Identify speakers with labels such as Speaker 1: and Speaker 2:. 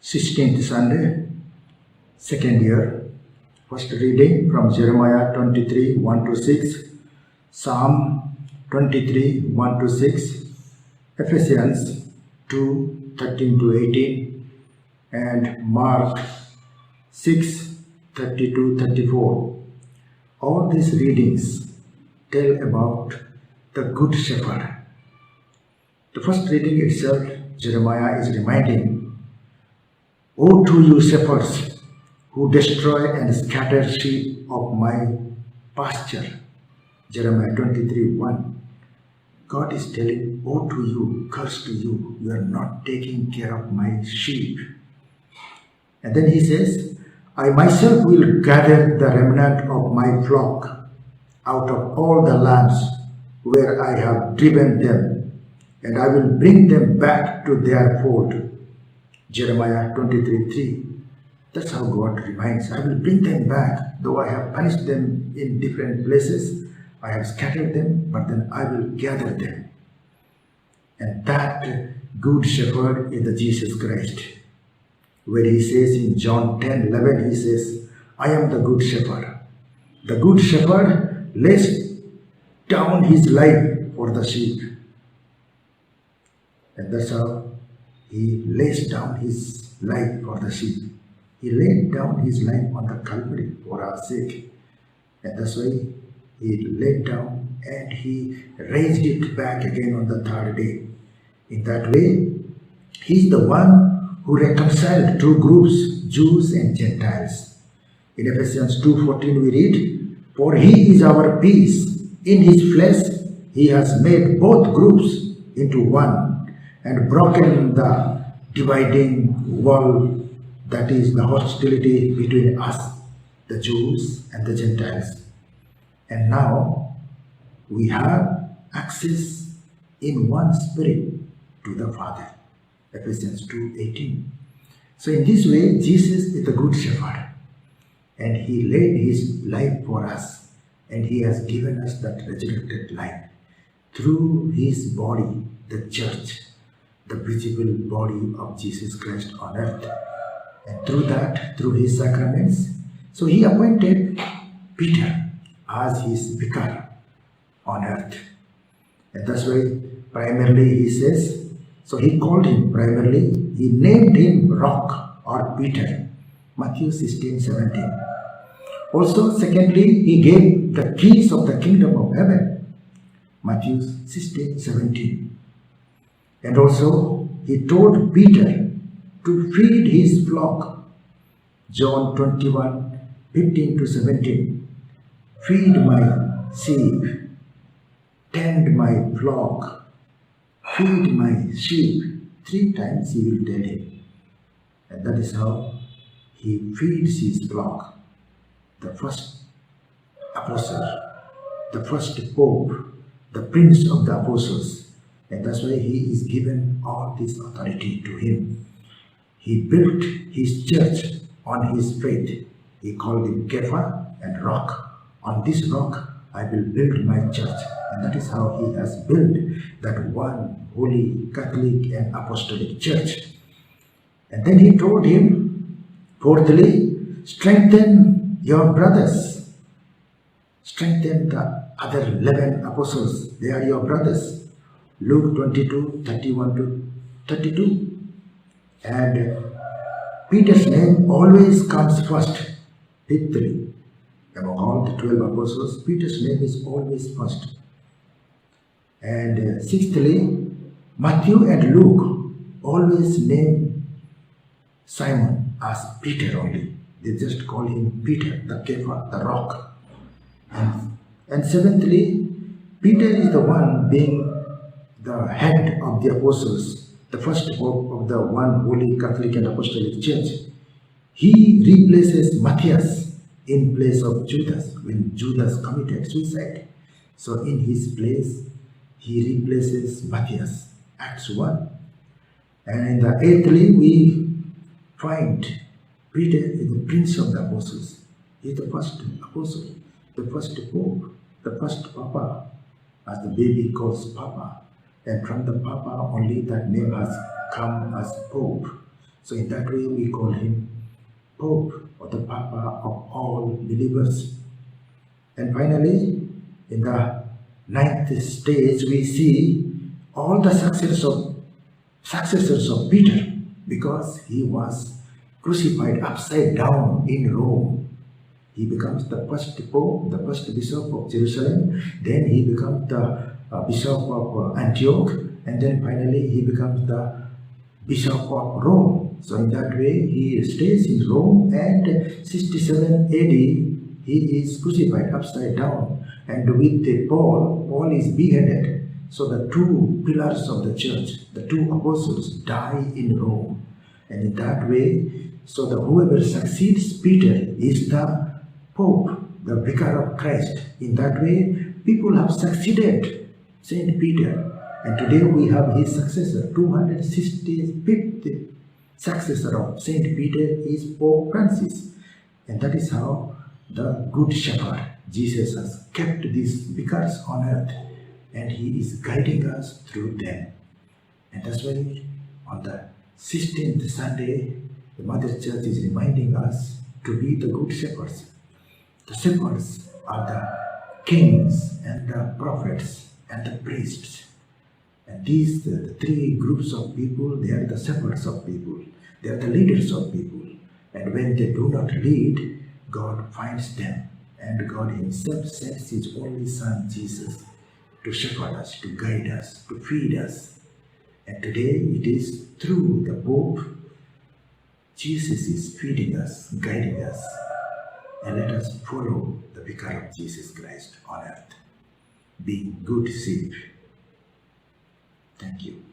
Speaker 1: 16th Sunday, second year. First reading from Jeremiah 23, 1 to 6, Psalm 23, 1 to 6, Ephesians 2, 13 to 18, and Mark 6, 32, 34. All these readings tell about the Good Shepherd. The first reading itself, Jeremiah is reminding, "Woe to you shepherds who destroy and scatter sheep of my pasture." Jeremiah 23, 1. God is telling, "Woe to you, curse to you, you are not taking care of my sheep." And then he says, "I myself will gather the remnant of my flock out of all the lands where I have driven them, and I will bring them back to their fold." Jeremiah 23, 3. That's how God reminds, I will bring them back, though I have punished them in different places, I have scattered them, but then I will gather them. And that good shepherd is the Jesus Christ. Where he says in John 10, 11, he says, "I am the good shepherd." The good shepherd lays down his life for the sheep. And that's how he lays down his life for the sheep. He laid down his life on the Calvary for our sake. And that's why he laid down and he raised it back again on the third day. In that way, he is the one who reconciled two groups, Jews and Gentiles. In Ephesians 2:14 we read, "For he is our peace. In his flesh he has made both groups into one and broken the dividing wall, that is the hostility between us, the Jews and the Gentiles. And now we have access in one spirit to the Father." Ephesians 2:18. So in this way, Jesus is the good shepherd, and he laid his life for us, and he has given us that resurrected life through his body, the church, the visible body of Jesus Christ on earth. And through that, through his sacraments, so he appointed Peter as his vicar on earth. And that's why primarily he says, so he called him primarily, he named him Rock or Peter, Matthew 16, 17. Also, secondly, he gave the keys of the kingdom of heaven, Matthew 16, 17. And also, he told Peter to feed his flock, John 21, 15 to 17. "Feed my sheep, tend my flock, feed my sheep." 3 times he will tell him. And that is how he feeds his flock. The first apostle, the first pope, the prince of the apostles. And that's why he is given all this authority to him. He built his church on his faith. He called it Kepha and Rock. On this rock I will build my church. And that is how he has built that one holy Catholic and apostolic church. And then he told him, fourthly, strengthen your brothers. Strengthen the other 11 apostles. They are your brothers. Luke 22, 31 to 32. And Peter's name always comes first. Fifthly, among all the 12 apostles, Peter's name is always first. And sixthly, Matthew and Luke always name Simon as Peter only. They just call him Peter, the Kepha, the rock. And seventhly, Peter is the one being the head of the apostles, the first pope of the one holy Catholic and apostolic church. He replaces Matthias in place of Judas when Judas committed suicide. So in his place, he replaces Matthias, Acts 1. And in the eighthly, we find Peter is the prince of the apostles. He is the first apostle, the first pope, the first papa, as the baby calls papa. And from the papa only that name has come as pope. So in that way we call him Pope, or the Papa of all believers. And finally, in the ninth stage, we see all the successors of Peter, because he was crucified upside down in Rome. He becomes the first Pope, the first Bishop of Jerusalem, then he becomes the Bishop of Antioch, and then finally he becomes the Bishop of Rome. So in that way he stays in Rome, and 67 AD he is crucified upside down, and with Paul is beheaded. So the two pillars of the church, the two apostles, die in Rome. And in that way, so whoever succeeds Peter is the Pope, the Vicar of Christ. In that way, people have succeeded Saint Peter. And today we have his successor, 265th successor of Saint Peter is Pope Francis. And that is how the Good Shepherd, Jesus, has kept these vicars on earth, and he is guiding us through them. And that's why on the 16th Sunday, the Mother Church is reminding us to be the good shepherds. The shepherds are the kings and the prophets and the priests. And these the three groups of people, they are the shepherds of people. They are the leaders of people. And when they do not lead, God finds them. And God himself sends his only Son, Jesus, to shepherd us, to guide us, to feed us. And today it is through the Pope, Jesus is feeding us, guiding us. And let us follow the Vicar of Jesus Christ on earth, being good sheep. Thank you.